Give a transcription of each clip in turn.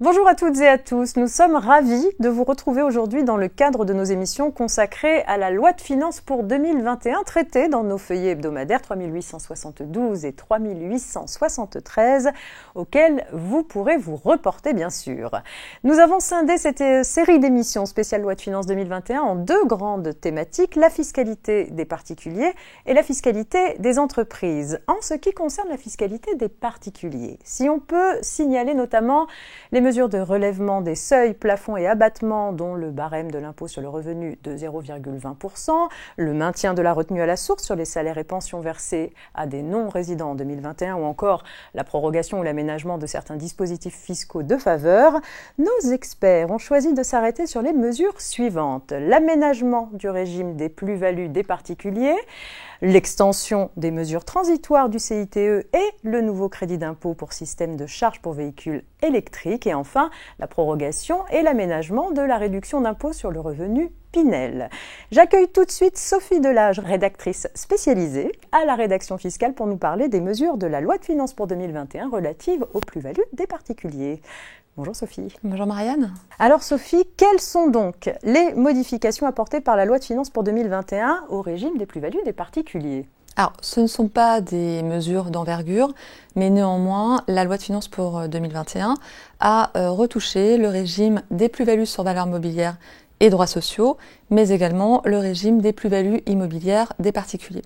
Bonjour à toutes et à tous, nous sommes ravis de vous retrouver aujourd'hui dans le cadre de nos émissions consacrées à la loi de finances pour 2021, traitée dans nos feuillets hebdomadaires 3872 et 3873, auxquels vous pourrez vous reporter bien sûr. Nous avons scindé cette série d'émissions spéciale loi de finances 2021 en deux grandes thématiques, la fiscalité des particuliers et la fiscalité des entreprises. En ce qui concerne la fiscalité des particuliers, si on peut signaler notamment les mesures de relèvement des seuils, plafonds et abattements dont le barème de l'impôt sur le revenu de 0,20%, le maintien de la retenue à la source sur les salaires et pensions versés à des non-résidents en 2021 ou encore la prorogation ou l'aménagement de certains dispositifs fiscaux de faveur, nos experts ont choisi de s'arrêter sur les mesures suivantes. L'aménagement du régime des plus-values des particuliers, l'extension des mesures transitoires du CITE et le nouveau crédit d'impôt pour système de charges pour véhicules électriques et enfin la prorogation et l'aménagement de la réduction d'impôt sur le revenu Pinel. J'accueille tout de suite Sophie Delage, rédactrice spécialisée à la rédaction fiscale pour nous parler des mesures de la loi de finances pour 2021 relatives aux plus-values des particuliers. Bonjour Sophie. Bonjour Marianne. Alors Sophie, quelles sont donc les modifications apportées par la loi de finances pour 2021 au régime des plus-values des particuliers ? Alors, ce ne sont pas des mesures d'envergure, mais néanmoins, la loi de finances pour 2021 a retouché le régime des plus-values sur valeurs mobilières et droits sociaux, mais également le régime des plus-values immobilières des particuliers.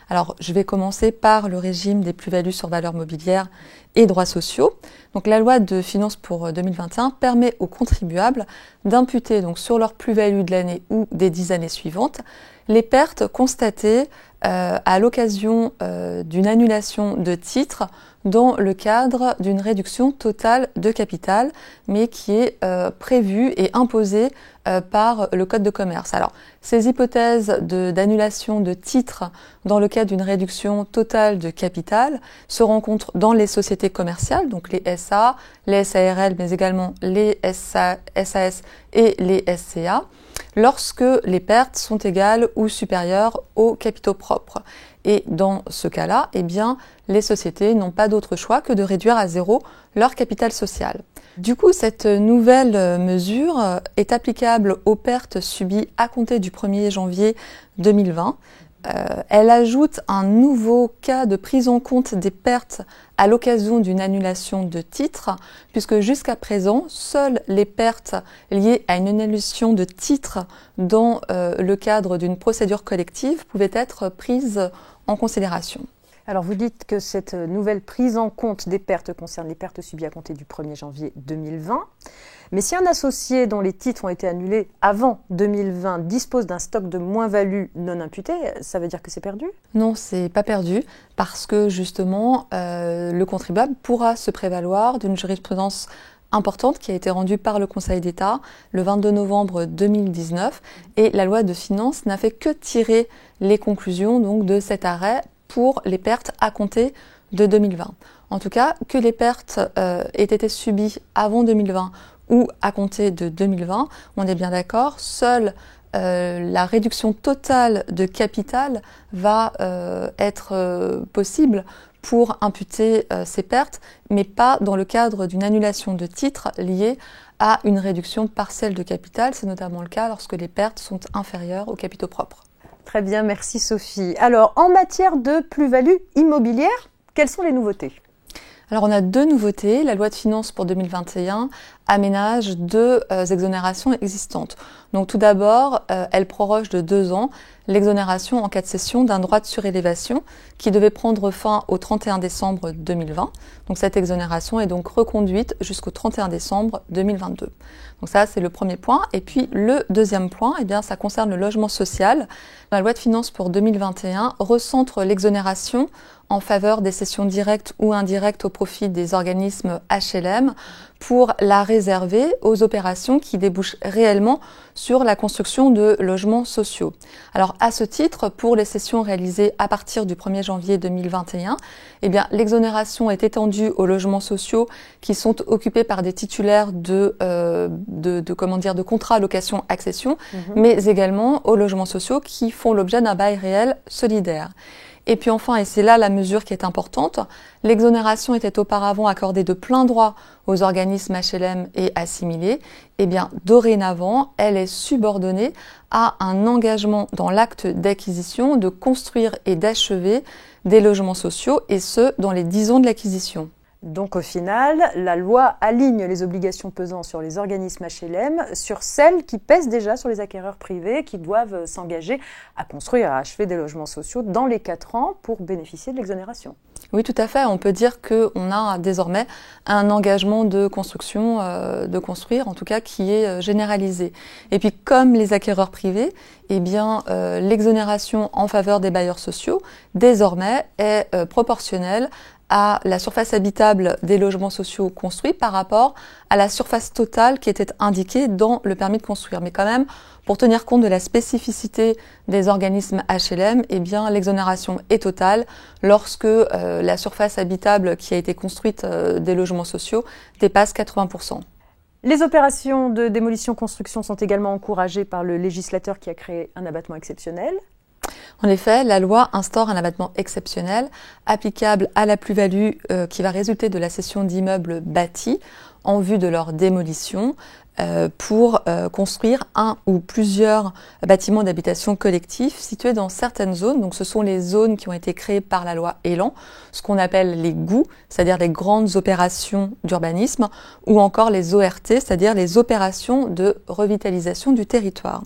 Alors, je vais commencer par le régime des plus-values sur valeurs mobilières et droits sociaux. Donc, la loi de finances pour 2021 permet aux contribuables d'imputer donc sur leur plus-value de l'année ou des 10 années suivantes les pertes constatées à l'occasion d'une annulation de titres dans le cadre d'une réduction totale de capital, mais qui est prévue et imposée par le Code de commerce. Alors, ces hypothèses d'annulation de titres dans le cadre d'une réduction totale de capital se rencontrent dans les sociétés commerciales, donc les SA, les SARL, mais également les SAS et les SCA, lorsque les pertes sont égales ou supérieures aux capitaux propres. Et dans ce cas-là, eh bien, les sociétés n'ont pas d'autre choix que de réduire à zéro leur capital social. Du coup, cette nouvelle mesure est applicable aux pertes subies à compter du 1er janvier 2020. Elle ajoute un nouveau cas de prise en compte des pertes à l'occasion d'une annulation de titres, puisque jusqu'à présent, seules les pertes liées à une annulation de titres dans le cadre d'une procédure collective pouvaient être prises en considération. Alors vous dites que cette nouvelle prise en compte des pertes concerne les pertes subies à compter du 1er janvier 2020. Mais si un associé dont les titres ont été annulés avant 2020 dispose d'un stock de moins-value non imputé, ça veut dire que c'est perdu ? Non, c'est pas perdu parce que justement le contribuable pourra se prévaloir d'une jurisprudence importante qui a été rendue par le Conseil d'État le 22 novembre 2019 et la loi de finances n'a fait que tirer les conclusions donc de cet arrêt pour les pertes à compter de 2020. En tout cas, que les pertes aient été subies avant 2020 ou à compter de 2020, on est bien d'accord, seule la réduction totale de capital va être possible pour imputer ces pertes, mais pas dans le cadre d'une annulation de titres liée à une réduction partielle de capital. C'est notamment le cas lorsque les pertes sont inférieures aux capitaux propres. Très bien, merci Sophie. Alors, en matière de plus-value immobilière, quelles sont les nouveautés ? Alors, on a deux nouveautés. La loi de finances pour 2021 aménage deux exonérations existantes. Donc, tout d'abord, elle proroge de 2 ans l'exonération en cas de cession d'un droit de surélévation qui devait prendre fin au 31 décembre 2020. Donc, cette exonération est donc reconduite jusqu'au 31 décembre 2022. Donc, ça, c'est le premier point. Et puis, le deuxième point, eh bien, ça concerne le logement social. La loi de finances pour 2021 recentre l'exonération en faveur des cessions directes ou indirectes au profit des organismes HLM pour la réserver aux opérations qui débouchent réellement sur la construction de logements sociaux. Alors, à ce titre, pour les cessions réalisées à partir du 1er janvier 2021, eh bien, l'exonération est étendue aux logements sociaux qui sont occupés par des titulaires de contrats location-accession, mais également aux logements sociaux qui font l'objet d'un bail réel solidaire. Et puis enfin, et c'est là la mesure qui est importante, l'exonération était auparavant accordée de plein droit aux organismes HLM et assimilés. Eh bien, dorénavant, elle est subordonnée à un engagement dans l'acte d'acquisition de construire et d'achever des logements sociaux, et ce, dans les 10 ans de l'acquisition. Donc au final, la loi aligne les obligations pesant sur les organismes HLM sur celles qui pèsent déjà sur les acquéreurs privés qui doivent s'engager à construire et à achever des logements sociaux dans les 4 ans pour bénéficier de l'exonération. Oui, tout à fait. On peut dire qu'on a désormais un engagement de construction, de construire, en tout cas, qui est généralisé. Et puis, comme les acquéreurs privés, eh bien, l'exonération en faveur des bailleurs sociaux, désormais, est proportionnelle à la surface habitable des logements sociaux construits par rapport à la surface totale qui était indiquée dans le permis de construire. Mais quand même, pour tenir compte de la spécificité des organismes HLM, eh bien, l'exonération est totale lorsque la surface habitable qui a été construite des logements sociaux dépasse 80%. Les opérations de démolition-construction sont également encouragées par le législateur qui a créé un abattement exceptionnel. En effet, la loi instaure un abattement exceptionnel applicable à la plus-value qui va résulter de la cession d'immeubles bâtis en vue de leur démolition pour construire un ou plusieurs bâtiments d'habitation collectifs situés dans certaines zones. Donc ce sont les zones qui ont été créées par la loi Elan, ce qu'on appelle les GOU, c'est-à-dire les grandes opérations d'urbanisme, ou encore les ORT, c'est-à-dire les opérations de revitalisation du territoire.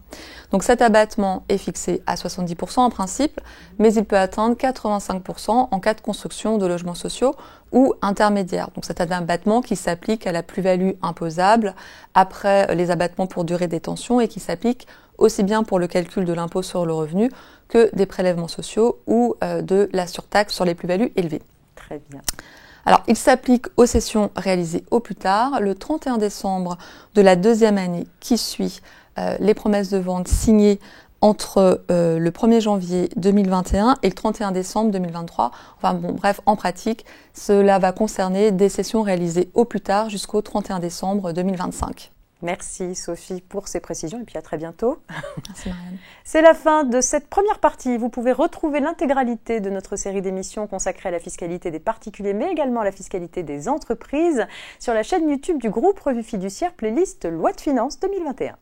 Donc cet abattement est fixé à 70% en principe, mais il peut atteindre 85% en cas de construction de logements sociaux ou intermédiaires. Donc c'est un abattement qui s'applique à la plus-value imposable après les abattements pour durée de détention et qui s'applique aussi bien pour le calcul de l'impôt sur le revenu que des prélèvements sociaux ou de la surtaxe sur les plus-values élevées. Très bien. Alors, il s'applique aux cessions réalisées au plus tard, le 31 décembre de la deuxième année qui suit les promesses de vente signées entre le 1er janvier 2021 et le 31 décembre 2023. Enfin bon, bref, en pratique, cela va concerner des cessions réalisées au plus tard jusqu'au 31 décembre 2025. Merci Sophie pour ces précisions et puis à très bientôt. Merci Marianne. C'est la fin de cette première partie. Vous pouvez retrouver l'intégralité de notre série d'émissions consacrée à la fiscalité des particuliers mais également à la fiscalité des entreprises sur la chaîne YouTube du groupe Revue Fiduciaire playlist Loi de Finances 2021.